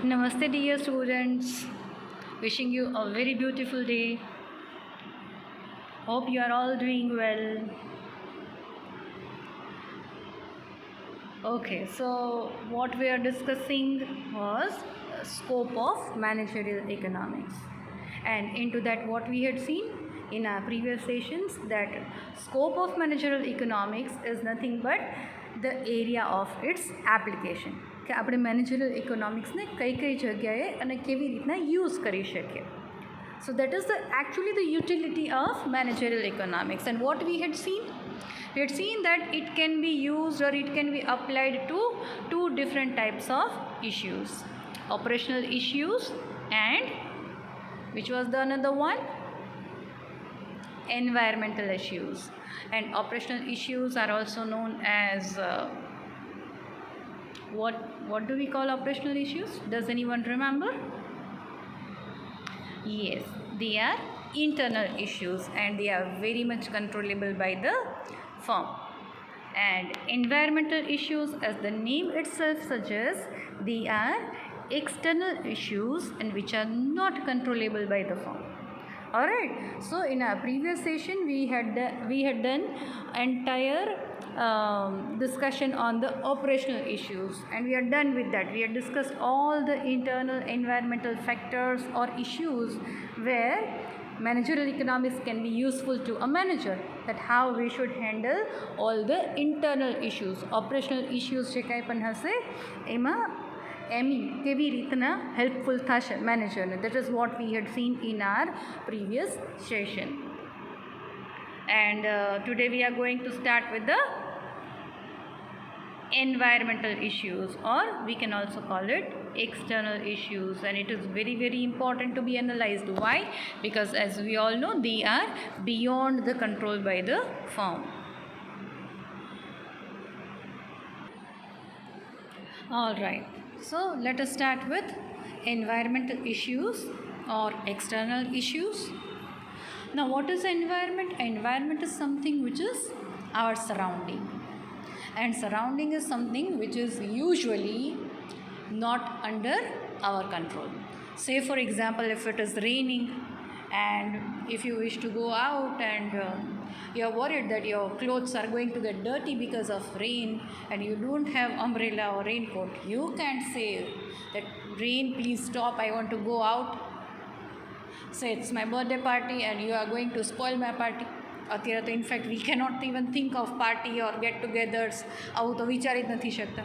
Namaste, dear students. Wishing you a very beautiful day. Hope you are all doing well. Okay, so what we are discussing was scope of managerial economics, and into that what we had seen in our previous sessions that scope of managerial economics is nothing but the area of its application. કે આપણે managerial ઇકોનોમિક્સને કઈ કઈ જગ્યાએ અને કેવી રીતના use કરી શકીએ. So that is actually the utility of managerial economics. And what we had seen that it can be used or it can be applied to two different types of issues: operational issues and which was the another one, environmental issues. And operational issues are also known as what do we call operational issues? Does anyone remember? Yes, they are internal issues and they are very much controllable by the firm. And environmental issues, as the name itself suggests, they are external issues and which are not controllable by the firm. Alright, so in our previous session we had done entire discussion on the operational issues, and we are done with that. We had discussed all the internal environmental factors or issues where managerial economics can be useful to a manager, that how we should handle all the internal issues, operational issues જે કાંઈ પણ હશે એમાં કેવી રીતના helpful થશે મેનેજરને. That is what we had seen in our previous session. And today we are going to start with the environmental issues, or we can also call it external issues, and it is very very important to be analyzed. Why? Because as we all know, they are beyond the control by the firm. All right, so let us start with environmental issues or external issues. Now what is environment? Environment is something which is our surrounding, and surrounding is something which is usually not under our control. Say for example, if it is raining and if you wish to go out and you are worried that your clothes are going to get dirty because of rain and you don't have umbrella or raincoat, you can't say that rain please stop, I want to go out. Say it's my birthday party and you are going to spoil my party. અત્યારે તો in fact we cannot even think of party or get togethers, આવું તો વિચારી જ નથી શકતા.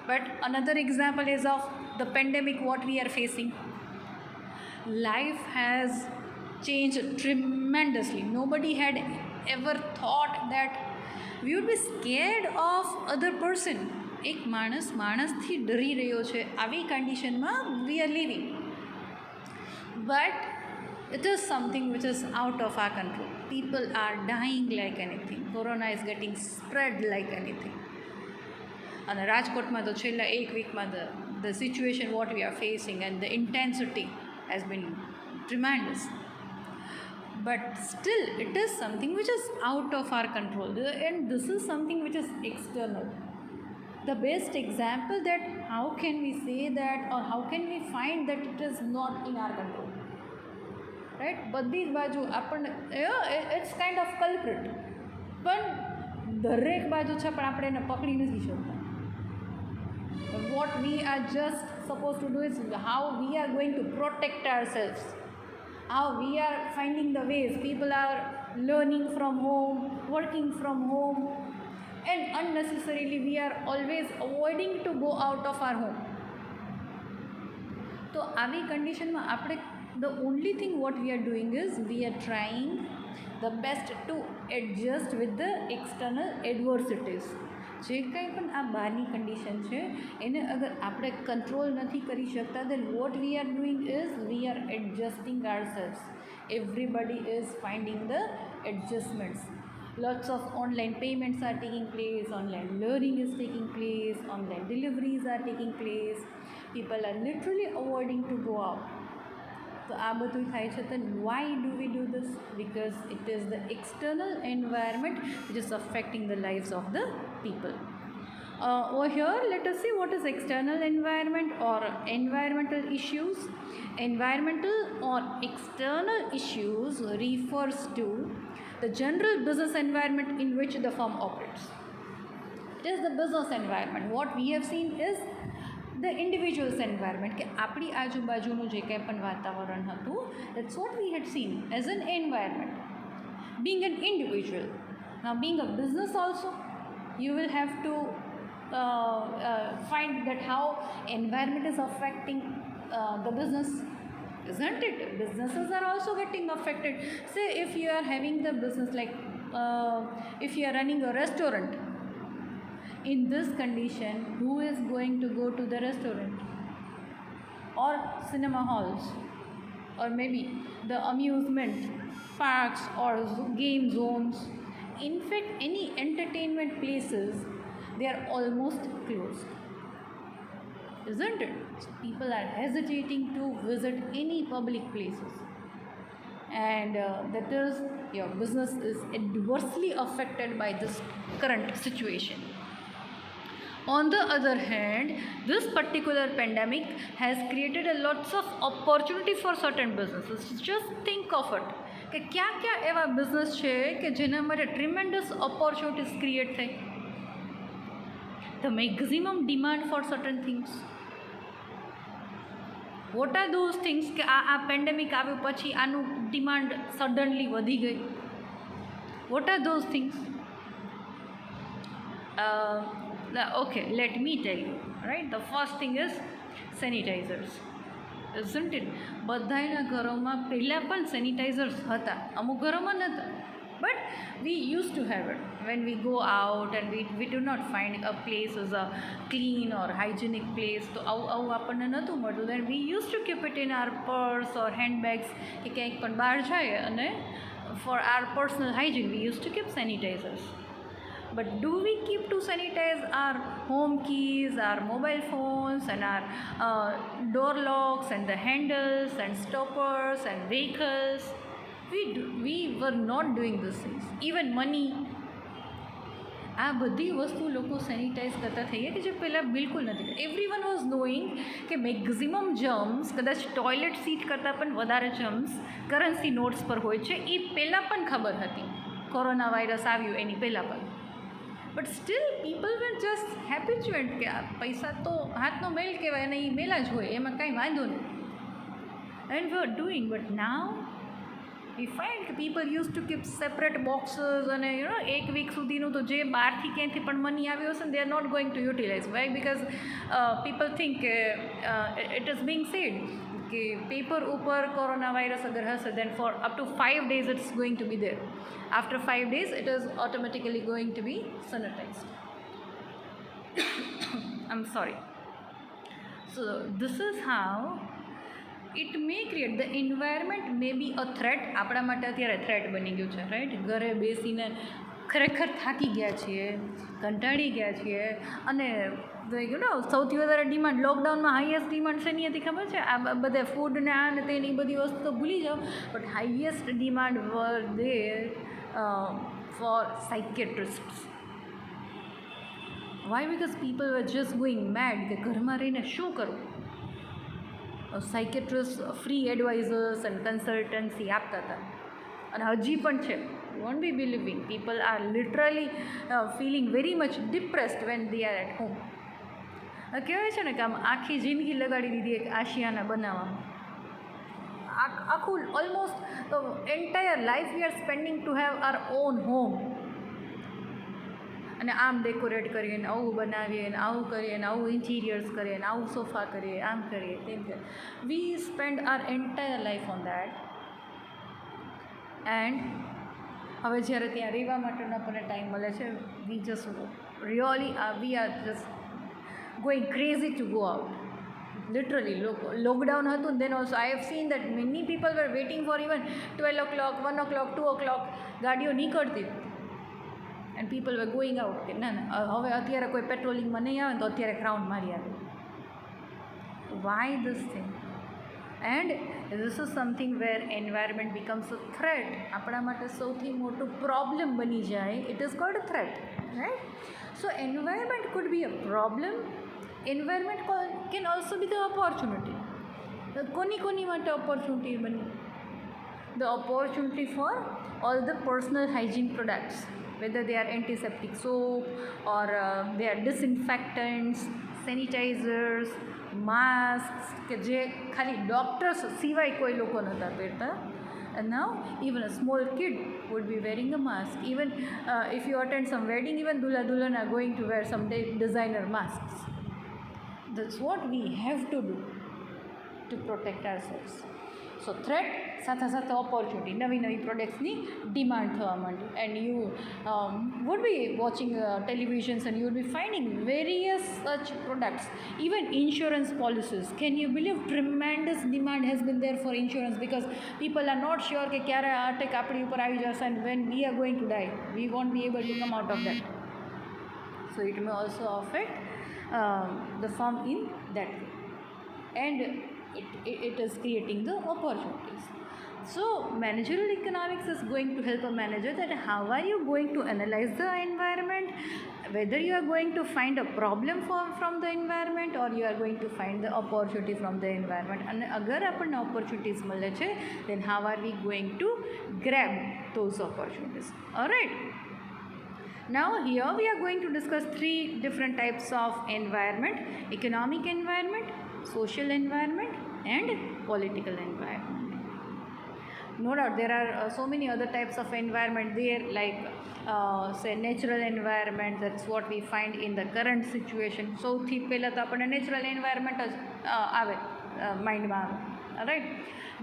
But another example is of the pandemic what we are facing. Life has changed tremendously. Nobody had ever thought that we would be scared of other person. એક માણસથી ડરી રહ્યો છે, આવી કન્ડિશનમાં we are living. But it is something which is out of our control. People are dying like anything. Corona is getting spread like anything. And રાજકોટમાં તો છેલ્લા એક વીકમાં the situation what we are facing and the intensity has been tremendous. But still it is something which is out of our control, and this is something which is external. The best example that how can we say that, or how can we find that it is not in our control, right? બધી જ બાજુ આપણને it's kind of culprit, પણ દરેક બાજુ છે પણ આપણે એને પકડી નથી શકતા. What we are just supposed to do is how we are going to protect ourselves, how we are finding the ways. People are learning from home, working from home, and unnecessarily we are always avoiding to go out of our home. તો આવી કન્ડિશનમાં આપણે the only thing what we are doing is we are trying the best to adjust with the external adversities. જે કંઈ પણ આ બહારની condition છે એને અગર આપણે કંટ્રોલ નથી કરી શકતા, then what we are doing is we are adjusting ourselves. Everybody is finding the adjustments. Lots of online payments are taking place, online learning is taking place, online deliveries are taking place. People are literally avoiding to go out. તો આ બધું થાય છે. then why do we do this? Because it is the external environment which is affecting the lives of the people. Over here, let us see what is external environment or environmental issues. Environmental or external issues refers to the general business environment in which the firm operates. It is the business environment. What we have seen is the individual's environment. કે આપણી આજુબાજુનું જે કંઈ પણ વાતાવરણ હતું, that's what we had seen as an environment. Being an individual. Now being a business also, you will have to find that how environment is affecting the business, isn't it? Businesses are also getting affected. Say if you are having the business like if you are running a restaurant, in this condition who is going to go to the restaurant or cinema halls or maybe the amusement parks or game zones? In fact, any entertainment places, they are almost closed, isn't it? People are hesitating to visit any public places, and that is your business is adversely affected by this current situation. On the other hand, this particular pandemic has created a lots of opportunity for certain businesses. Just think of it કે ક્યાં ક્યાં એવા business છે કે જેના માટે tremendous opportunities create થઈ. The maximum demand for certain things. What are those things કે આ પેન્ડેમિક આવ્યું પછી આનું ડિમાન્ડ સડનલી વધી ગઈ? What are those things? Okay, let me tell you, right? The first thing is sanitizers, isn't it? બધાયના ઘરોમાં પહેલાં પણ સેનિટાઈઝર્સ હતા, અમુક ઘરોમાં નહોતા, but we used to have it when we go out and we do not find a place as a clean or hygienic place. તો આવું આપણને નહોતું મળતું. Then we used to keep it in our purse or handbags કે ક્યાંક પણ બહાર જાય અને for our personal hygiene we used to keep sanitizers. But do we keep to sanitize our home keys, our mobile phones and our door locks and the handles and stoppers and vehicles? We were not doing these things. Even money. આ બધી વસ્તુ લોકો sanitise કરતા થઈએ કે જે પહેલાં બિલકુલ નથી કરતા. એવરીવન વોઝ નોઈંગ કે મેક્ઝિમમ જર્મ્સ કદાચ ટોયલેટ સીટ કરતાં પણ વધારે જર્મ્સ કરન્સી નોટ્સ પર હોય છે, એ પહેલાં પણ ખબર હતી. કોરોના વાયરસ આવ્યું એની પહેલાં પણ. But still people were just habituate કે આ પૈસા તો હાથનો મેલ કહેવાય અને એ મેલા જ હોય, એમાં કાંઈ વાંધો નહીં. And we are doing. But now we find that people used to keep separate boxes and એક વીક સુધીનું તો જે બહારથી ક્યાંયથી પણ મની આવ્યો હશે they are not going to utilize. Why? Because people think it is being said કે paper ઉપર કોરોના વાયરસ અગર હશે then for up to 5 days it's going to be there. After 5 days it is automatically going to be sanitized. I'm sorry. So this is how it may create the environment may be a threat. આપણા માટે અત્યારે threat બની ગયું છે, right? ઘરે બેસીને ખરેખર થાકી ગયા છીએ, કંટાળી ગયા છીએ. અને સૌથી વધારે ડિમાન્ડ લોકડાઉનમાં હાઈએસ્ટ ડિમાન્ડ શેની હતી ખબર છે? આ બધે ફૂડ ને આ ને તેની બધી વસ્તુ તો ભૂલી જાઓ, but highest demand were there for psychiatrists. Why? Because people were just going mad કે ઘરમાં રહીને શું કરવું. Psychiatrist free advisers and consultancy આપતા હતા અને હજી પણ છે. You won't be believing. People are literally feeling very much depressed when they are at home. કહેવાય છે ને કે આમ આખી જિંદગી લગાડી દીધી એક આશિયાના બનાવવામાં. આખું almost entire life we are spending to have are on home. અને આમ ડેકોરેટ કરીએ ને આવું બનાવીએ ને આવું કરીએ ને આવું ઇન્ટિરિયર્સ કરીએ ને આવું સોફા કરીએ, આમ કરીએ તેમ કરીએ. We spend our entire life on that. And હવે જ્યારે ત્યાં રહેવા માટેનો આપણને ટાઈમ મળે છે, we just really we are just going crazy to go out. Literally lockdown હતું then also I have seen that many people were waiting for even 12 o'clock, 1 o'clock, 2 o'clock ગાડીઓ નીકળતી and people were going out કે ના હવે અત્યારે કોઈ પેટ્રોલિંગમાં નહીં આવે ને તો અત્યારે રાઉન્ડ મારી આવે. Y this thing? and this is something where environment becomes a threat. આપણા માટે સૌથી મોટો પ્રોબ્લેમ બની જાય, it is called a threat, right? So environment could be a problem. Environment can also be the opportunity. કોની માટે opportunity બની? The opportunity for all the personal hygiene products, whether they are antiseptic soap or they are disinfectants, sanitizers, masks કે જે ખાલી doctors સિવાય કોઈ લોકો નહોતા પહેરતા. And now even a small kid would be wearing a mask. Even if you attend some wedding, even dulha dulhan are going to wear some designer masks. That's what we have to do to protect ourselves. So threat સાથે સાથે opportunity, નવી પ્રોડક્ટ્સની demand થવા માંડી. And you would be watching televisions and you would be finding various such products. Even insurance policies. Can you believe tremendous demand has been there for insurance because people are not sure કે ક્યારે આ attack આપણી ઉપર આવી જશે and when we are going to die, we won't be able to come out of that. So it may also affect the firm in that way. And it is creating the opportunities. So managerial economics is going to help a manager that how are you going to analyze the environment, whether you are going to find a problem from the environment or you are going to find the opportunity from the environment. And agar આપણને opportunities મળે છે, then how are we going to grab those opportunities? Alright. Now here we are going to discuss 3 different types of environment: economic environment, social environment and political environment. No doubt there are so many other types of environment there, like say natural environment. That's what we find in the current situation. સૌથી પહેલાં તો આપણને natural environment જ આવે માઇન્ડમાં આવે. Alright,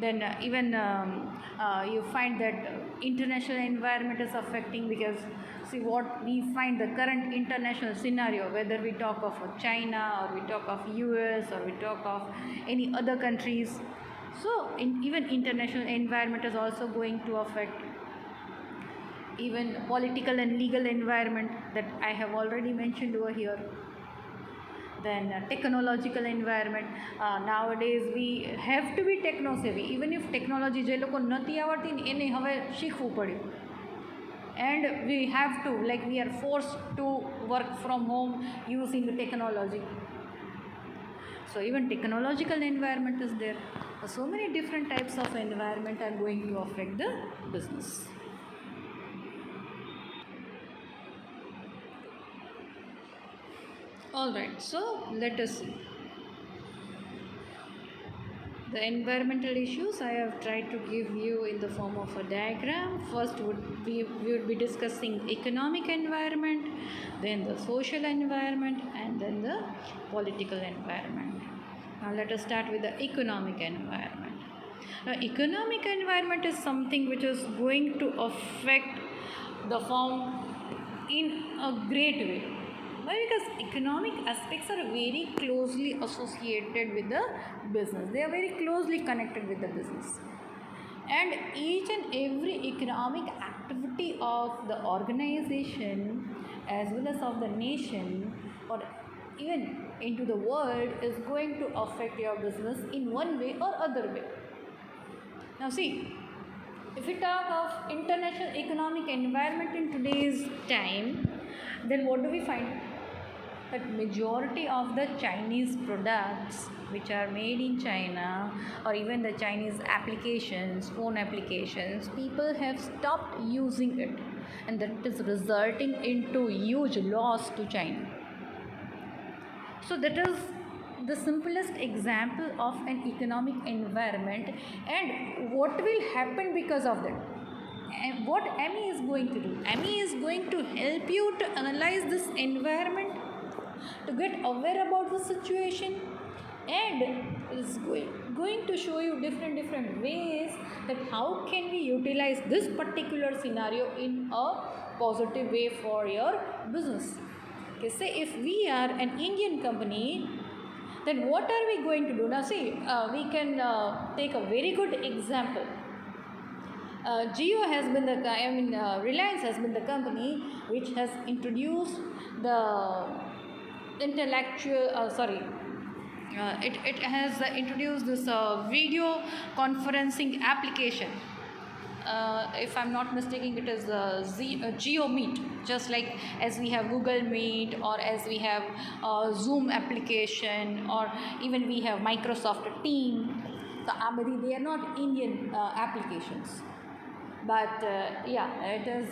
then even you find that international environment is affecting, because see what we find the current international scenario, whether we talk of China or we talk of US or we talk of any other countries. So even international environment is also going to affect. Even political and legal environment that I have already mentioned over here. Then technological environment. Nowadays we have to be techno savvy. Even if technology જે લોકો નથી આવડતી એને હવે શીખવું પડ્યું. And we have to, like we are forced to work from home using the technology. So even technological environment is there. So many different types of environment are going to affect the business. Alright, so let us see. The environmental issues I have tried to give you in the form of a diagram. First we would be discussing economic environment, then the social environment and then the political environment. Now let us start with the economic environment. Now economic environment is something which is going to affect the firm in a great way. Why? Because economic aspects are very closely associated with the business. They are very closely connected with the business. And each and every economic activity of the organization as well as of the nation or even into the world is going to affect your business in one way or other way. Now see, if we talk of international economic environment in today's time, then what do we find? That majority of the Chinese products which are made in China or even the Chinese applications, phone applications, people have stopped using it, and that is resulting into huge loss to China. So that is the simplest example of an economic environment. And what will happen because of that? And what AMI is going to do? AMI is going to help you to analyze this environment, to get aware about the situation, and is going to show you different ways that how can we utilize this particular scenario in a positive way for your business. Okay, say if we are an Indian company, then what are we going to do? Now see, we can take a very good example. Jio has been Reliance has been the company which has introduced the it has introduced this video conferencing application. If I'm not mistaken, it is Geo Meet, just like as we have Google Meet, or as we have Zoom application, or even we have Microsoft Team. So they are not Indian applications, but yeah, it is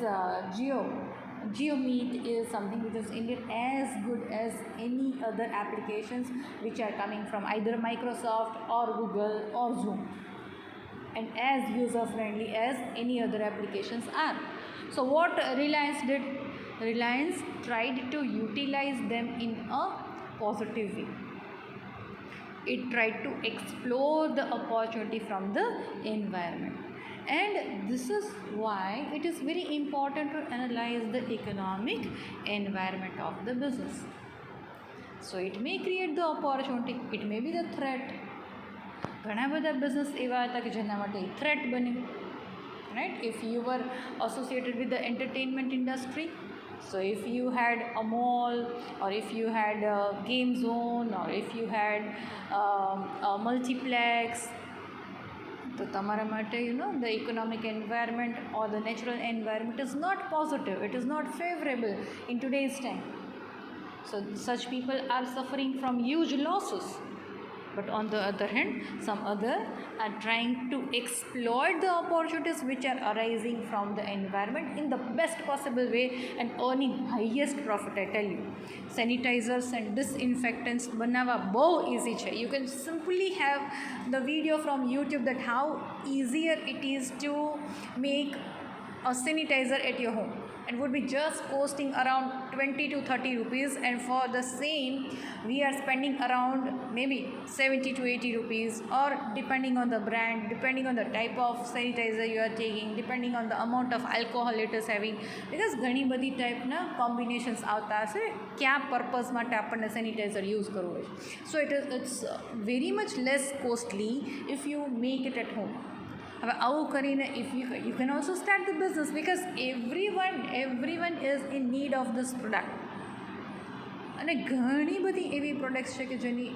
GeoMeet is something which is Indian, as good as any other applications which are coming from either Microsoft or Google or Zoom, and as user friendly as any other applications are. So what Reliance did, Reliance tried to utilize them in a positive way. It tried to explore the opportunity from the environment, and this is why it is very important to analyze the economic environment of the business. So it may create the opportunity, it may be the threat. ઘણા બધા business એવા હતા કે જેના માટે threat બન્યું, right? If you var associated with the entertainment industry, so if you had a mall, or if you had a game zone, or if you had a multiplex, તો તમારા માટે the economic environment or the natural environment is not positive, it is not favorable in today's time. So such people are suffering from huge losses. But on the other hand, some other are trying to exploit the opportunities which are arising from the environment in the best possible way and earning highest profit. I tell you, sanitizers and disinfectants banava bow easy chai. You can simply have the video from YouTube that how easier it is to make a sanitizer at your home, and would be just costing around 20 to 30 rupees, and for the same we are spending around maybe 70 to 80 rupees, or depending on the brand, depending on the type of sanitizer you are taking, depending on the amount of alcohol it is having, because ઘણી બધી ટાઈપના combinations આવતા હશે કયા purpose માટે આપણને sanitiser use કરવું હોય. સો it's very much less costly if you make it at home. હવે આવું કરીને if you can also start the business, because everyone is in need of this product. અને ઘણી બધી એવી પ્રોડક્ટ્સ છે કે જેની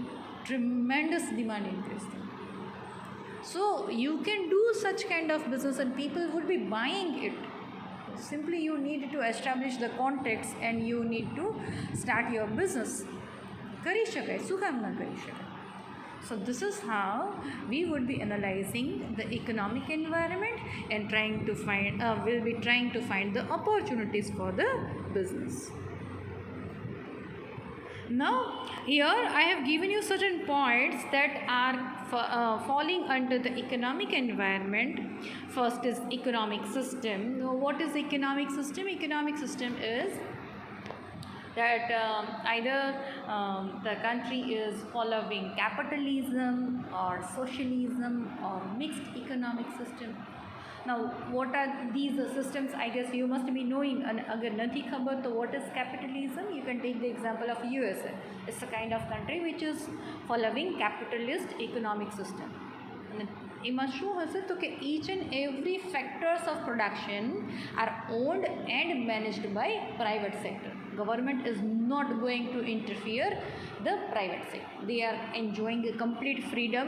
tremendous demand increase. So you can do such kind of business and people would be buying it. Simply you need to establish the context and you need to start your business. કરી શકાય, શું કામ ના કરી શકાય? So this is how we would be analyzing the economic environment and we'll be trying to find the opportunities for the business. Now here I have given you certain points that are falling under the economic environment. First is economic system. Now what is economic system? Economic system is that either the country is following capitalism or socialism or mixed economic system. Now what are these systems? I guess you must be knowing. And agar nathi khabar to what is capitalism, you can take the example of USA. It's a kind of country which is following capitalist economic system. એમાં શું હશે તો કે each and every factors of production are owned and managed by private sector. Government is not going to interfere the private sector. They are enjoying a complete freedom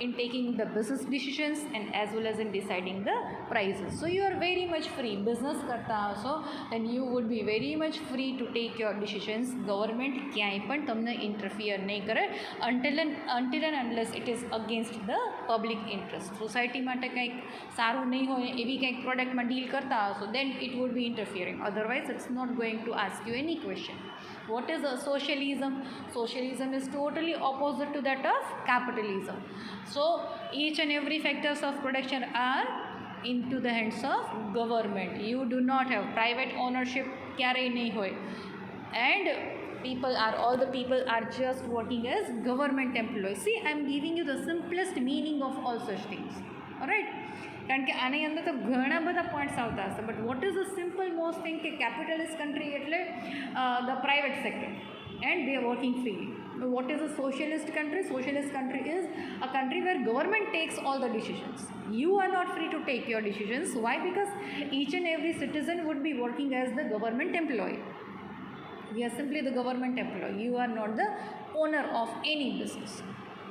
in taking the business decisions and as well as in deciding the prices. So you are very much free. Business karta also, then you would be very much free to take your decisions. Government ક્યાંય પણ તમને interfere નહીં કરે until and unless it is against the public interest. Society માટે કંઈક સારું નહીં હોય એવી કંઈક પ્રોડક્ટમાં ડીલ કરતા હશો, then it would be interfering. Otherwise it's not going to ask you any question. What is a socialism? Socialism is totally opposite to that of capitalism. So each and every factors of production are into the hands of government. You do not have private ownership, ક્યારેય નહીં હોય, and all the people are just working as government employees. See, I am giving you the simplest meaning of all such things. Alright? કારણ કે આની અંદર તો ઘણા બધા પોઈન્ટ્સ આવતા હશે, but what is the simple most thing કે કેપિટલિસ્ટ કન્ટ્રી એટલે the private sector and they are working freely. What is a socialist country? Socialist country is a country where government takes all the decisions. You are not free to take your decisions. Why? Because each and every citizen would be working as the government employee. We are simply the government employee. You are not the owner of any business.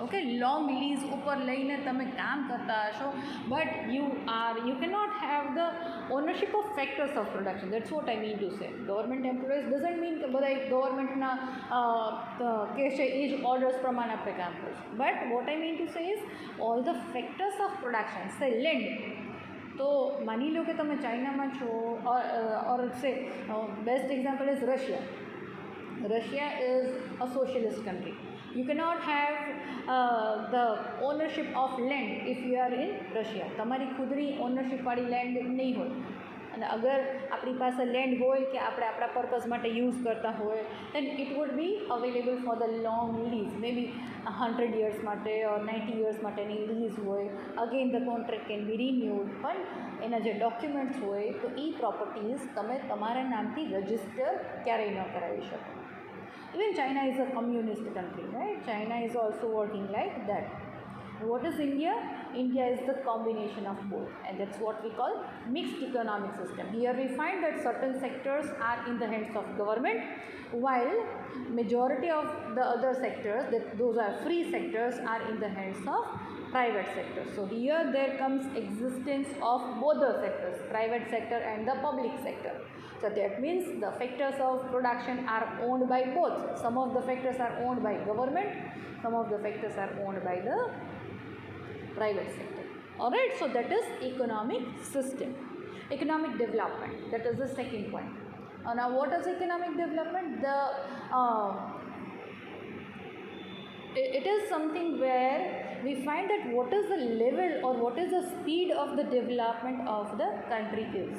Okay, long lease ઉપર લઈને તમે કામ કરતા હશો, but you cannot have the ownership of factors of production. That's what I mean to say. Government employees doesn't mean કે બધા ગવર્મેન્ટના કે છે એ જ ઓર્ડર્સ પ્રમાણે આપણે કામ કરીશું. But what I mean to say is all the factors of production, say land. તો માની લો કે તમે ચાઇનામાં છો, or say best example is Russia. Russia is a socialist country. You cannot have the ownership of land if you are in Russia. તમારી ખુદની ઓનરશિપવાળી land નહીં હોય. અને અગર આપણી પાસે લેન્ડ હોય કે આપણે આપણા પર્પઝ માટે યુઝ કરતા હોય, then it would be available for the long lease, maybe 100 years માટે or 90 years માટેની લીઝ હોય. Again the contract can be renewed. પણ એના જે ડોક્યુમેન્ટ્સ હોય તો એ પ્રોપર્ટીઝ તમે તમારા નામથી રજિસ્ટર ક્યારેય ન કરાવી શકો. Even China is a communist country, right? China is also working like that. What is India? India is the combination of both, and that's what we call mixed economic system. Here we find that certain sectors are in the hands of government, while majority of the other sectors, those are free sectors, are in the hands of private sector. So here there comes existence of both the sectors, private sector and the public sector. So that means the factors of production are owned by both. Some of the factors are owned by government, some of the factors are owned by the private sector. Alright, so that is economic system. Economic development, that is the second point. Now what is economic development? It is something where we find that what is the level or what is the speed of the development of the country is.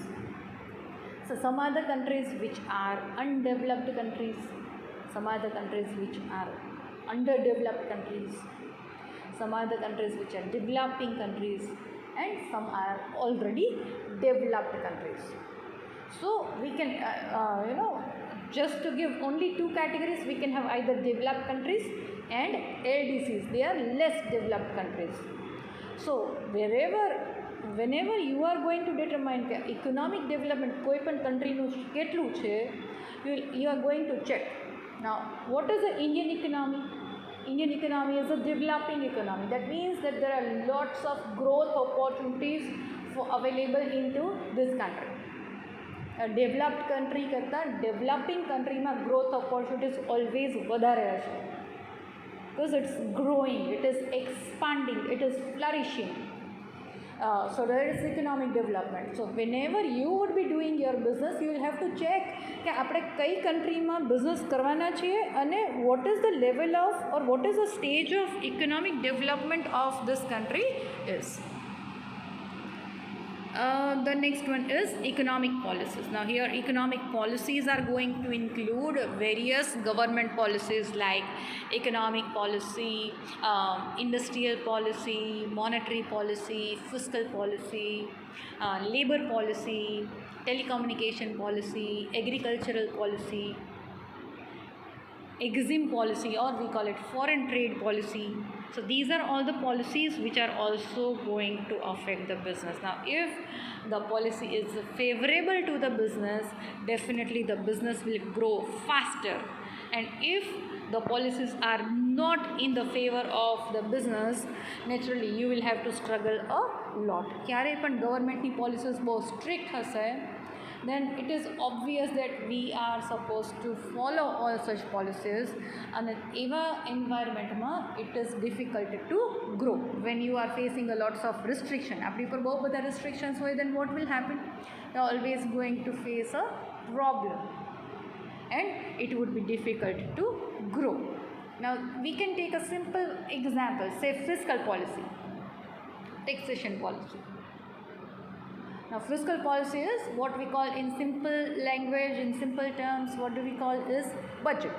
So some are the countries which are undeveloped countries, some are the countries which are underdeveloped countries, some are the countries which are developing countries, and some are already developed countries. So we can just to give only two categories, we can have either developed countries and LDCs, they are less developed countries. So whenever you are going to determine કે economic development કોઈ પણ countryનું કેટલું છે, you are going to check. Now what is the Indian economy? Indian economy is a developing economy. That means that there are lots of growth opportunities available into this country. A developed country કરતાં developing countryમાં growth opportunities always વધારે હશે, because it's growing, it is expanding, it is flourishing. So there is economic development. So whenever you would be doing your business, you will have to check કે આપણે કઈ countryમાં business કરવાના છીએ અને what is the level of or what is the stage of economic development of this country is. The next one is economic policies. Now here economic policies are going to include various government policies like economic policy, industrial policy, monetary policy, fiscal policy, labor policy, telecommunication policy, agricultural policy, EXIM policy, or we call it foreign trade policy. So these are all the policies which are also going to affect the business. Now if the policy is favorable to the business, definitely the business will grow faster, and if the policies are not in the favor of the business, naturally you will have to struggle a lot. ક્યારે પણ ગવર્મેન્ટની policies બહુ strict હશે, then it is obvious that we are supposed to follow all such policies, and એવા environmentમાં it is difficult to grow. When you are facing a lots of restriction, આપણી પર બહુ બધા restrictions હોય, then what will happen? You are always going to face a problem and it would be difficult to grow. Now we can take a simple example, say fiscal policy, taxation policy. Now fiscal policy is what we call in simple language, in simple terms, what do we call is budget.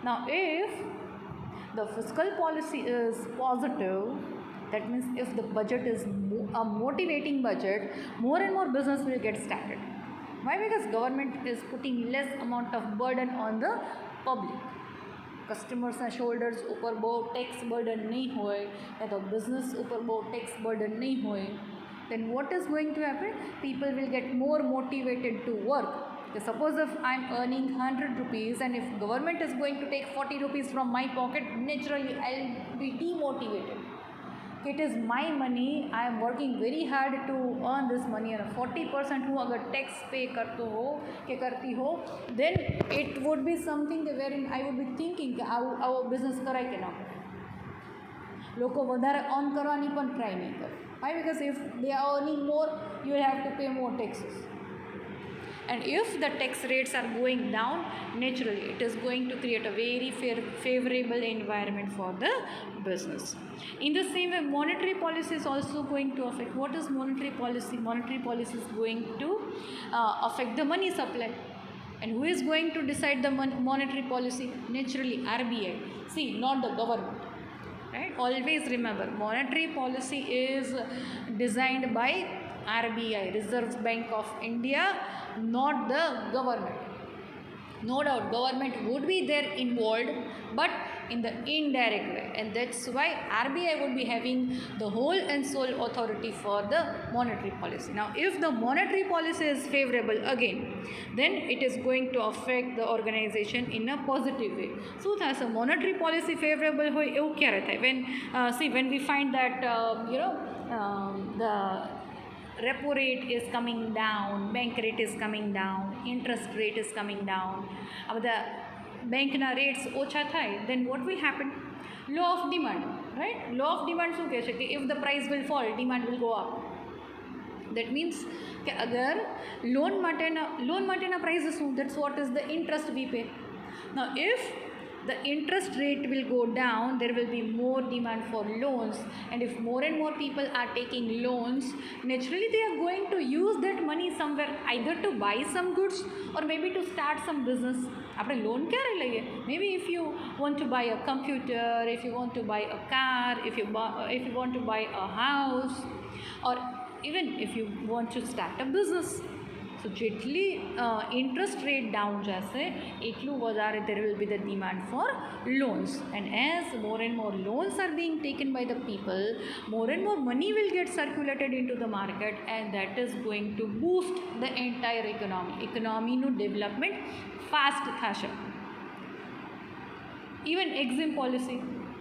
Now if the fiscal policy is positive, that means if the budget is a motivating budget, more and more business will get started. Why? Because government is putting less amount of burden on the public. કસ્ટમર્સના shoulders ઉપર બહુ tax burden નહીં હોય, યા તો business ઉપર બહુ tax burden નહીં હોય, then what is going to happen? People will get more motivated to work, Suppose if I'm earning 100 rupees and if government is going to take 40 rupees from my pocket, naturally I'll be demotivated. It is my money, I am working very hard to earn this money and 40% હું અગર tax pay કરતો હો કે કરતી હો, then it would be something wherein I would be thinking કે આવો business કરાય કે ના કરાય. લોકો વધારે અર્ન કરવાની પણ ટ્રાય નહીં કરે. Why? Because if they are earning more, you will have to pay more taxes. And if the tax rates are going down, naturally it is going to create a very favorable environment for the business. In the same way, monetary policy is also going to affect. What is monetary policy? Monetary policy is going to affect the money supply. And who is going to decide the monetary policy? Naturally RBI. See, not the government. Right? Always remember, monetary policy is designed by RBI, Reserve Bank of India, not the government. No doubt government would be there involved, but in the indirect way, and that's why RBI would be having the whole and sole authority for the monetary policy. Now if the monetary policy is favorable again, then it is going to affect the organization in a positive way. So as a monetary policy favorable hoy evu kyare thay when we find that the repo rate is coming down, bank rate is coming down, interest rate is coming down, the બેંકના rates ઓછા થાય, then what will happen? Law of demand, right? Law of demand શું કહે છે કે if the price will fall, demand will go up. That means કે અગર loan માટેના પ્રાઇસ શું, that's what is the interest we pay. Now if the interest rate will go down, there will be more demand for loans, and if more and more people are taking loans, naturally they are going to use that money somewhere, either to buy some goods or maybe to start some business. આપણે loan ક્યારે લઈએ? Maybe if you want to buy a computer, if you want to buy a car, if you want to buy a house, or even if you want to start a business. So જેટલી interest rate down જશે એટલું વધારે there will be the demand for loans, and as more and more loans are being taken by the people, more and more money will get circulated into the market, and that is going to boost the entire economyનું development fast થશે. Even EXIM policy,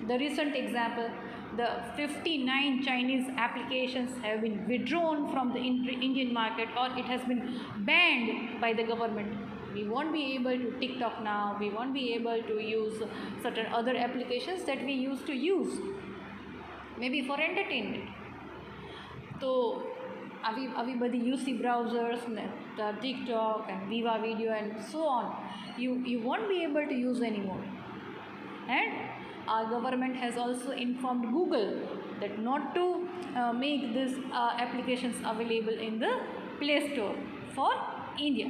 the recent example, the 59 Chinese applications have been withdrawn from the Indian market, or it has been banned by the government. We won't be able to TikTok now, we won't be able to use certain other applications that we used to use, maybe for entertainment. So આવી બધી UC browsers, TikTok and Viva Video and so on, you won't be able to use anymore. And our government has also informed Google that not to make these applications available in the Play Store for India.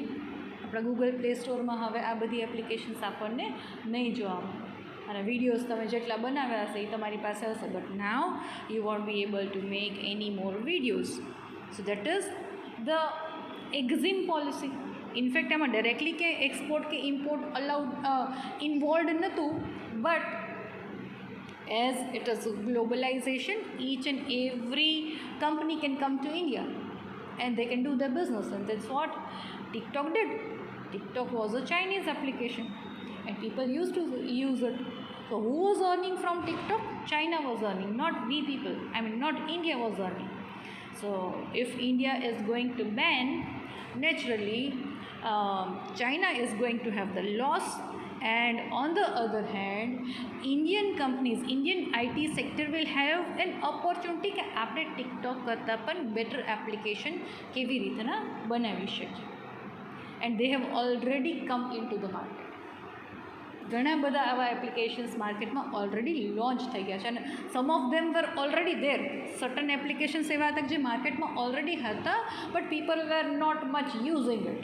આપણા Google Play Store માં હવે આ બધી applications આપણને નહીં જોવા મળે, અને વિડીયોઝ તમે જેટલા બનાવ્યા હશે એ તમારી પાસે હશે, but now you won't be able to make any more videos. So that is the EXIM policy. In fact આમાં ડાયરેક્ટલી કે એક્સપોર્ટ કે ઇમ્પોર્ટ અલાઉડ ઇન્વોલ્વડ નહોતું, but as it is globalization, each and every company can come to India and they can do their business, and that's what TikTok did. TikTok was a Chinese application and people used to use it. So who was earning from TikTok? China was earning, not we people. Not India was earning. So if India is going to ban, naturally China is going to have the loss, and on the other hand Indian companies, Indian IT sector will have an opportunity કે આપણે TikTok કરતાં પણ better application કેવી રીતના બનાવી શકીએ, and they have already come into the market. ઘણા બધા આવા એપ્લિકેશન્સ માર્કેટમાં ઓલરેડી લોન્ચ થઈ ગયા છે, અને some of them were already there. Certain applications એવા હતા જે માર્કેટમાં ઓલરેડી હતા, but people were not much using it.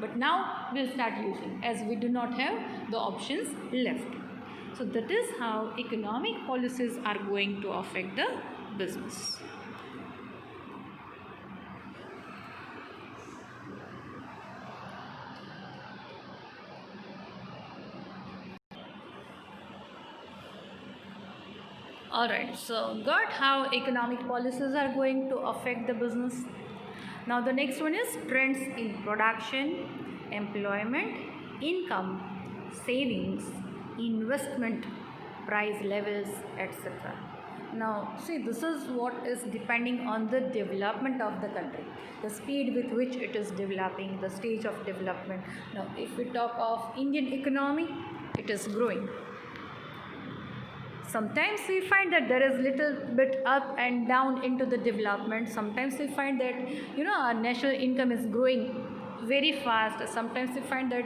But now we'll start using, as we do not have the options left. So that is how economic policies are going to affect the business. Alright, so got how economic policies are going to affect the business. Now the next one is trends in production, employment, income, savings, investment, price levels, etc. Now see, this is what is depending on the development of the country, the speed with which it is developing, the stage of development. Now if we talk of Indian economy, it is growing. Sometimes we find that there is little bit up and down into the development. Sometimes we find that our national income is growing very fast. Sometimes we find that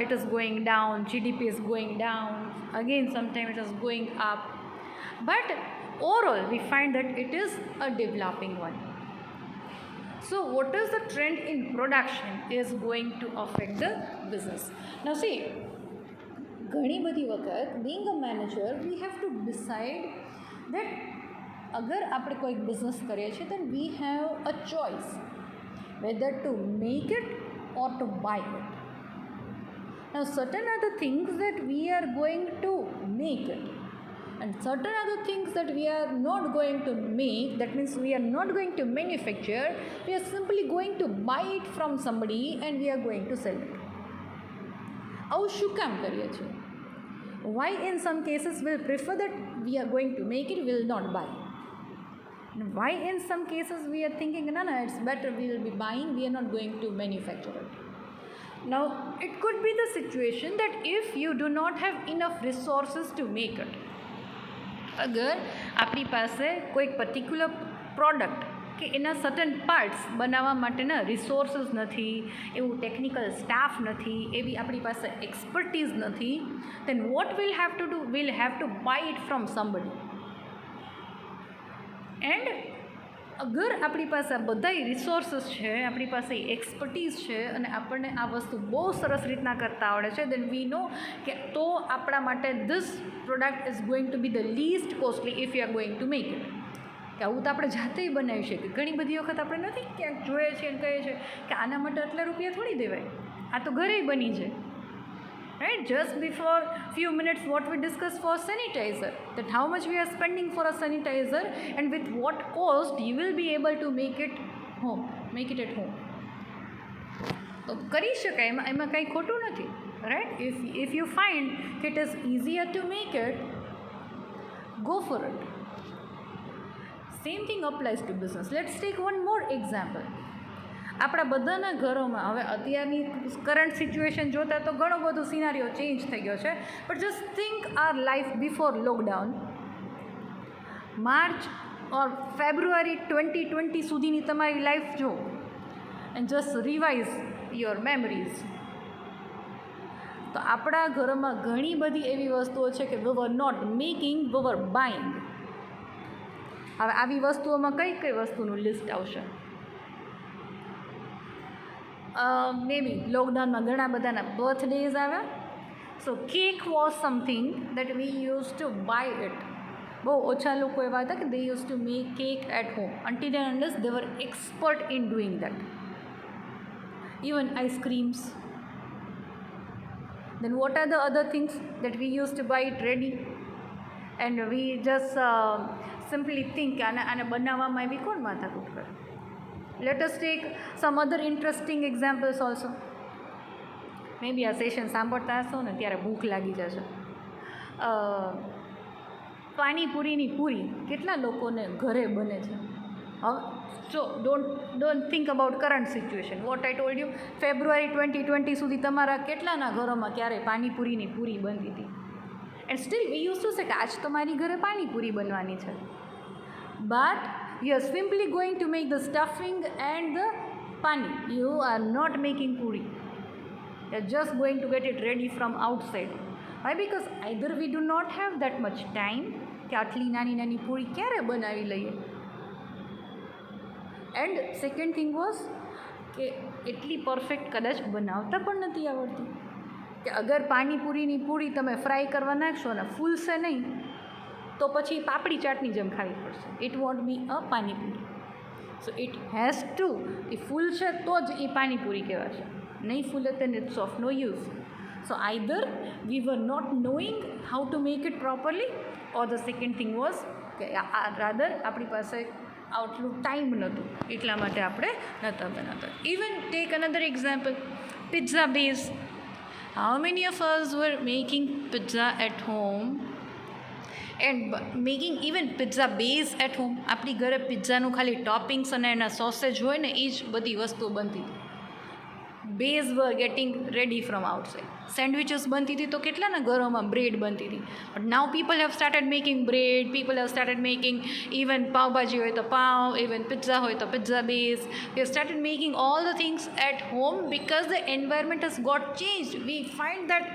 it is going down, GDP is going down. Again, sometimes it is going up. But overall, we find that it is a developing one. So what is the trend in production is going to affect the business. Now see, ઘણી બધી વખત being a manager we have to decide that અગર આપણે કોઈ business કરીએ છીએ then we have a choice whether to make it or to buy it. Now certain are the things that we are going to make it and certain are the things that we are not going to make. That means we are not going to manufacture, we are simply going to buy it from somebody and we are going to sell it. આવું શું કામ કરીએ છીએ? Why in some cases we'll prefer that we are going to make it, will not buy? And why in some cases we are thinking no, it's better we will be buying, we are not going to manufacture it? Now it could be the situation that if you do not have enough resources to make it, અગર આપણી પાસે કોઈ particular product કે એના certain parts બનાવવા માટેના resources નથી, એવું ટેકનિકલ સ્ટાફ નથી, એવી આપણી પાસે એક્સપર્ટીઝ નથી, then what we'll have to do, we'll have to buy it from somebody. And અગર આપણી પાસે આ બધા રિસોર્સિસ છે, આપણી પાસે એક્સપર્ટીઝ છે અને આપણને આ વસ્તુ બહુ સરસ રીતના કરતા આવડે છે, then we know કે તો આપણા માટે this product is going to be the least costly if you are going to make it. કે આવું તો આપણે જાતે બનાવી શકીએ. ઘણી બધી વખત આપણે નથી ક્યાંક જોઈએ છીએ અને કહીએ છીએ કે આના માટે આટલા રૂપિયા થોડી દેવાય, આ તો ઘરે બની જાય. Right? Just before few minutes what we discussed for sanitizer, that how much we are spending for a sanitizer and with what cost you will be able to make it at home. તો કરી શકાય, એમાં કંઈ ખોટું નથી. Right? If you find it is easier to make it, go for it. Same thing applies to business. Let's take one more example. આપણા બધાના ઘરોમાં હવે અત્યારની કરંટ સિચ્યુએશન જોતાં તો ઘણો બધો સિનારીઓ ચેન્જ થઈ ગયો છે, but just think our life before lockdown. March or February 2020 સુધીની તમારી લાઈફ જો and just revise your memories. તો આપણા ઘરોમાં ઘણી બધી એવી વસ્તુઓ છે કે we were not making, we were buying. હવે આવી વસ્તુઓમાં કઈ કઈ વસ્તુનું લિસ્ટ આવશે? મે બી લોકડાઉનમાં ઘણા બધાના બર્થડેઝ આવ્યા. So cake was something that we use to buy it. બહુ ઓછા લોકો એવા હતા કે they use to make cake at home until and unless they were expert in doing that. Even ice creams. Then what are the other things that we used to buy it ready and we just simply think આને બનાવવામાં એવી કોણ માથાકૂટ કરે? Let us take some other interesting examples also. Maybe આ session સાંભળતા હશો ને ત્યારે ભૂખ લાગી જશે. પાણીપુરીની પૂરી કેટલા લોકોને ઘરે બને છે? હવે so don't think about current situation. What I told you, February 2020 સુધી તમારા કેટલાના ઘરોમાં ક્યારે પાણીપુરીની પૂરી બનતી હતી? And steel V use to say કે આજ તમારી ઘરે પાણીપુરી બનવાની છે. But you are simply going to make the stuffing and the pani. You are not making puri. You are just going to get it ready from outside. Why? Because either we do not have that much time કે આટલી નાની નાની પૂરી ક્યારે બનાવી લઈએ. And second thing was કે એટલી perfect કદાચ બનાવતા પણ નથી આવડતી કે અગર પાણીપુરીની પૂરી તમે ફ્રાય કરવા નાખશો ને ફૂલશે નહીં તો પછી પાપડી ચાટની જેમ ખાવી પડશે. It won't be a panipuri. So it has to, એ ફૂલશે તો જ એ પાણીપુરી કહેવાશે, નહીં ફૂલે then it's of no use. So either we were not knowing how to make it properly or the second thing was કે rather આપણી પાસે આટલું ટાઈમ નહોતું એટલા માટે આપણે નહોતા બનાવતા. Even take another example, pizza base. How many of us were making pizza at home and making even pizza base at home. આપણી ઘરે પિઝાનું ખાલી ટોપિંગ્સ અને એના સોસેજ હોય ને એ જ બધી વસ્તુઓ બનતી હતી. Base were getting ready from outside. Sandwiches બનતી હતી તો કેટલાના ઘરોમાં બ્રેડ બનતી હતી. But now people have started making bread, people have started making even pav bhaji હોય તો પાવ, ઇવન પિઝા હોય તો pizza base. We have started making all the things at home because the environment has got changed. We find that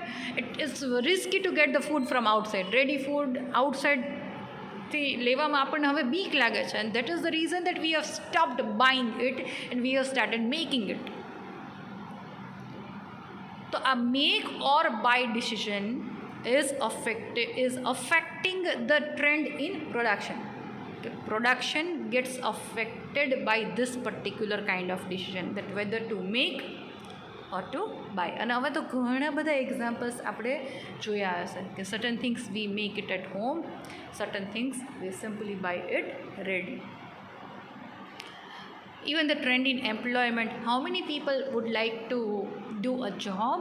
it is risky to get the food from outside. Ready food આઉટસાઇડથી લેવામાં આપણને હવે બીક લાગે છે. And that is the reason that we have stopped buying it and we have started making it. તો આ make or buy decision is affecting the trend in production. Production gets affected by this particular kind of decision, that whether to make or to buy. અને હવે તો ઘણા બધા examples આપણે જોયા હશે કે certain things we make it at home, certain things we simply buy it ready. Even the trend in employment, how many people would like to do a job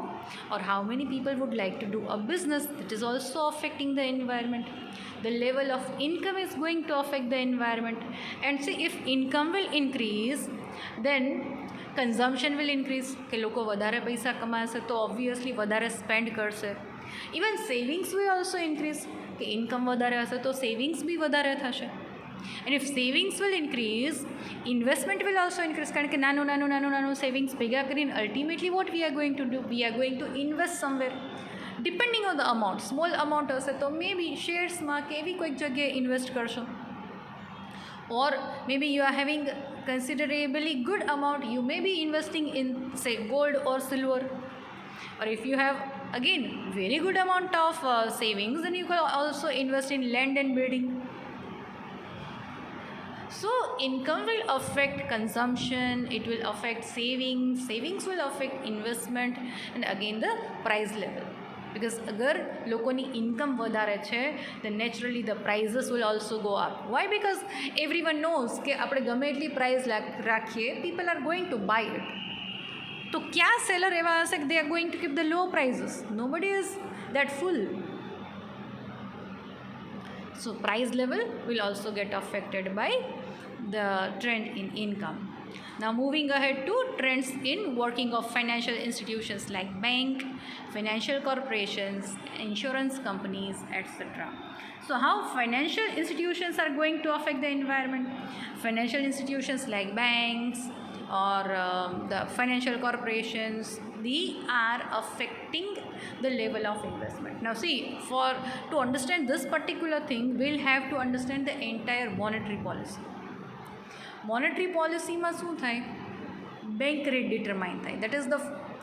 or how many people would like to do a business, that is also affecting the environment. The level of income is going to affect the environment. And see, if income will increase, then consumption will increase. કે લોકો વધારે પૈસા કમાશે તો obviously વધારે spend કરશે. Even savings will also increase. કે income વધારે હશે તો સેવિંગ્સ બી વધારે થશે. And if savings will increase, investment will also increase. કારણ કે નાનું સેવિંગ્સ ભેગા કરીને ultimately what we are going to do, we are going to invest somewhere. Depending on the amount, small amount હશે તો મે બી શેર્સમાં કે એવી કોઈક જગ્યાએ ઇન્વેસ્ટ કરશો. Or maybe you are having considerably good amount, you may be investing in say gold or silver. Or if you have again very good amount of savings, then you can also invest in land and building. So income will affect consumption, it will affect savings, savings will affect investment, and again the price level. Because agar lokoni income vadare છે, then naturally the prices will also go up. Why? Because everyone knows કે આપણે ગમે એટલી price રાખીએ, people are going to buy it. તો ક્યાં seller એવા હશે કે they are going to keep the low prices? Nobody is that fool. So price level will also get affected by the trend in income. Now moving ahead to trends in working of financial institutions like bank, financial corporations, insurance companies, etc. So how financial institutions are going to affect the environment? Financial institutions like banks or the financial corporations, they are affecting the level of investment. Now see, to understand this particular thing, we'll have to understand the entire monetary policy. Monetary policy માં શું થાય? Bank rate determine થાય. That is the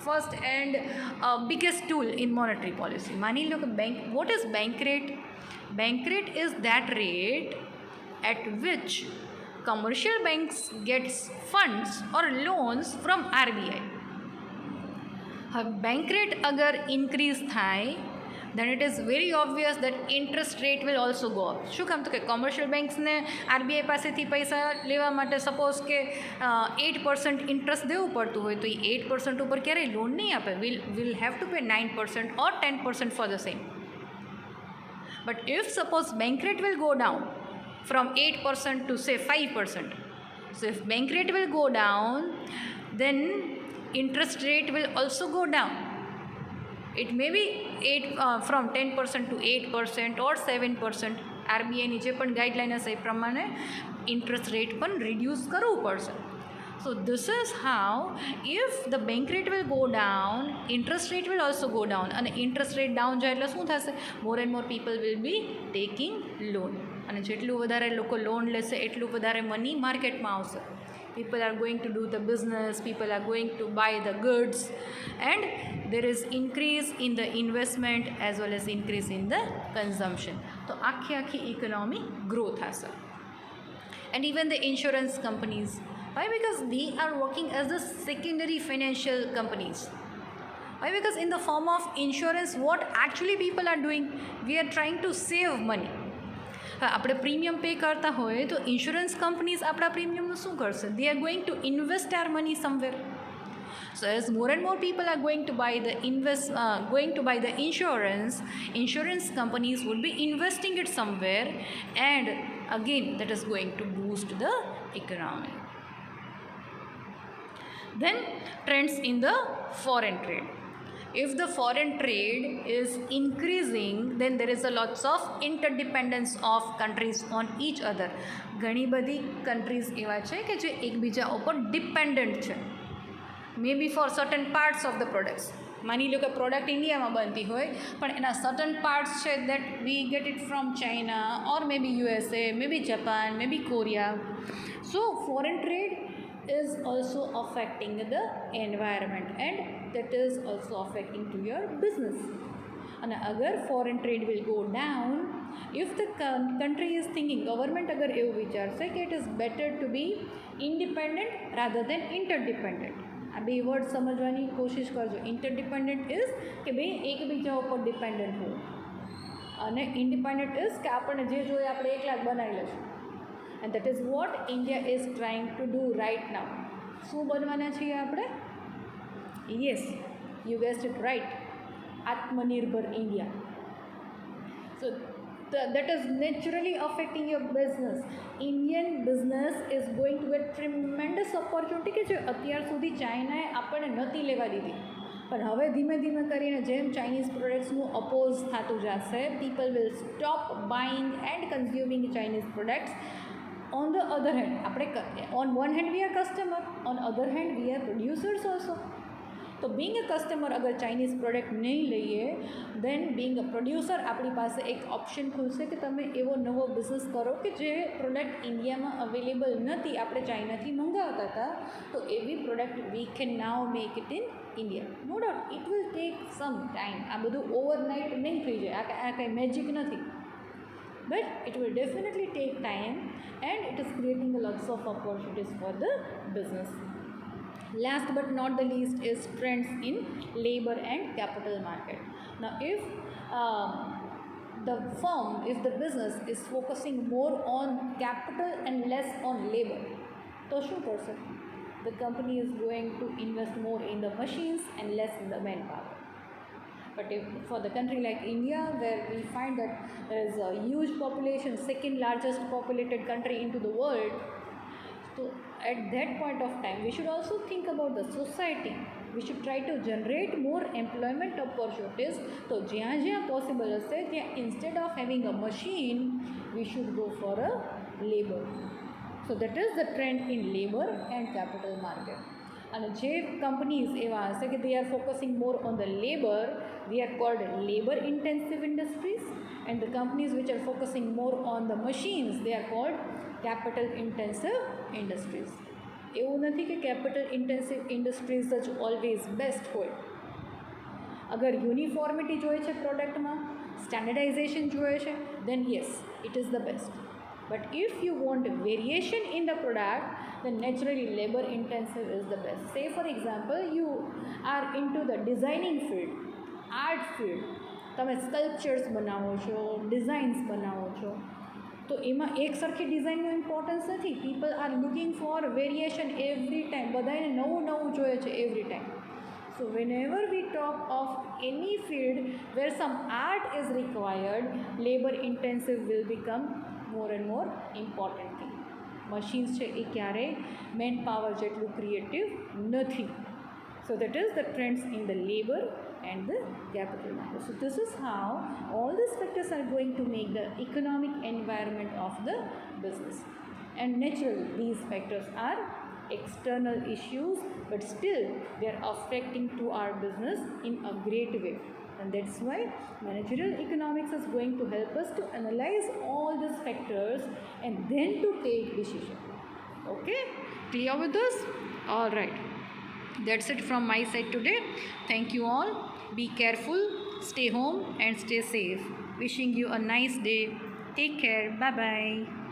first and biggest tool in monetary policy. માની લો કે what is bank rate? Bank rate is that rate at which commercial banks gets funds or loans from RBI. હવે bank rate અગર increase થાય, then it is very obvious that interest rate will also go up. શું કામ? તો કે commercial બેંક્સને RBI પાસેથી પૈસા લેવા માટે સપોઝ કે 8% ઇન્ટરેસ્ટ દેવું પડતું હોય તો એ 8% ઉપર ક્યારેય લોન નહીં આપે. Will have to pay 9% or 10% for the same. But if suppose bank rate will go down from 8% to say 5%, so if bank rate will go down, then interest rate will also go down. It may be from 10% to 8% or 7%. આરબીઆઈની જે પણ guideline હશે એ પ્રમાણે interest rate પણ reduce કરવું પડશે. So this is how, if the bank rate will go down, interest rate will also go down. અને interest rate down જાય એટલે શું થશે? More and more people will be taking loan. અને જેટલું વધારે લોકો લોન લેશે એટલું વધારે મની માર્કેટમાં આવશે. People are going to do the business, people are going to buy the goods, and there is increase in the investment as well as increase in the consumption. તો આખી economy growth થશે. And even the insurance companies. Why? Because they are working as the secondary financial companies. Why? Because in the form of insurance, what actually people are doing, we are trying to save money. આપણે premium pay કરતા હોય તો insurance companies આપણા પ્રીમિયમનું શું કરશે? They are going to invest our money somewhere. So as more and more people are going to buy the insurance companies would be investing it somewhere, and again that is going to boost the economy. Then trends in the foreign trade. If the foreign trade is increasing, then there is a lots of interdependence of countries on each other. ઘણી બધી countries એવા છે કે જે એકબીજા ઉપર dependent છે, may be for certain parts of the products. માની લો કે પ્રોડક્ટ ઇન્ડિયામાં બનતી હોય પણ એના સર્ટન પાર્ટ્સ છે that we get it from China or may be USA, may be Japan, may be Korea. So foreign trade is also affecting the environment, and that is also affecting to your business. And agar foreign trade will go down, if the country is thinking, government agar એવું વિચારશે કે it is better to be independent rather than interdependent. આ બે word સમજવાની કોશિશ કરજો. ઇન્ટરડિપેન્ડન્ટ is કે બે એકબીજા ઉપર ડિપેન્ડન્ટ હોય, અને ઇન્ડિપેન્ડન્ટ ઇઝ કે આપણને જે જોઈએ આપણે એકલા જ બનાવી લઈશું. And that is what India is trying to do right now. શું બનવાના છીએ આપણે? Yes, you guessed it right. Atmanirbhar India. So that is naturally affecting your business. Indian business is going to get tremendous opportunity કે જે અત્યાર સુધી ચાઇનાએ આપણને નથી લેવા દીધી. પણ હવે ધીમે ધીમે કરીને જેમ ચાઇનીઝ પ્રોડક્ટ્સનું અપોઝ થતું જશે, people will stop buying and consuming Chinese products. On the other hand, on one hand we are customer, on other hand we are producers also. તો being a customer અગર ચાઇનીઝ પ્રોડક્ટ નહીં લઈએ, then being a producer આપણી પાસે એક option ખુલશે કે તમે એવો નવો બિઝનેસ કરો કે જે પ્રોડક્ટ ઇન્ડિયામાં અવેલેબલ નથી, આપણે ચાઇનાથી મંગાવતા હતા, તો એવી product we can now make it in India. No doubt it will take some time. આ બધું ઓવરનાઇટ નહીં થઈ જાય, આ કંઈ મેજિક નથી, but it will definitely take time, and it is creating a lots of opportunities for the business. Last but not the least is trends in labor and capital market. Now if the business is focusing more on capital and less on labor, to શું કરશે? The company is going to invest more in the machines and less in the manpower. But if for the country like India, where we find that there is a huge population, second largest populated country into the world, so at that point of time we should also think about the society. We should try to generate more employment opportunities. So જ્યાં જ્યાં possible હશે ત્યાં instead of having a machine, we should go for a labor. So that is the trend in labor and capital market. And જે companies એવા હશે કે they are focusing more on the labor, they are called labor intensive industries, and the companies which are focusing more on the machines, they are called capital intensive industries. એવું નથી કે capital intensive industries જ always best હોય. અગર uniformity જોઈએ છે પ્રોડક્ટમાં, સ્ટેન્ડર્ડાઇઝેશન જોઈએ છે, then yes, it is the best. But if you want variation in the product, then naturally labor intensive is the best. Say for example, you are into the designing field, art field, તમે sculptures બનાવો છો, designs બનાવો છો, તો એમાં એક સરખી ડિઝાઇનનો ઇમ્પોર્ટન્સ નથી. People are looking for variation every time, બધાને નવું નવું જોઈએ છે every time. So whenever we talk of any field where some art is required, labor intensive will become more and more important thing. Machines છે એ ક્યારેય man power જેટલું creative નથી. So that is the trends in the labor and the capital market. So this is how all these factors are going to make the economic environment of the business. And naturally these factors are external issues, but still they are affecting to our business in a great way. And that's why managerial economics is going to help us to analyze all these factors and then to take decision. Okay, clear with this? All right, that's it from my side today. Thank you all. Be careful, stay home and stay safe. Wishing you a nice day. Take care. Bye bye.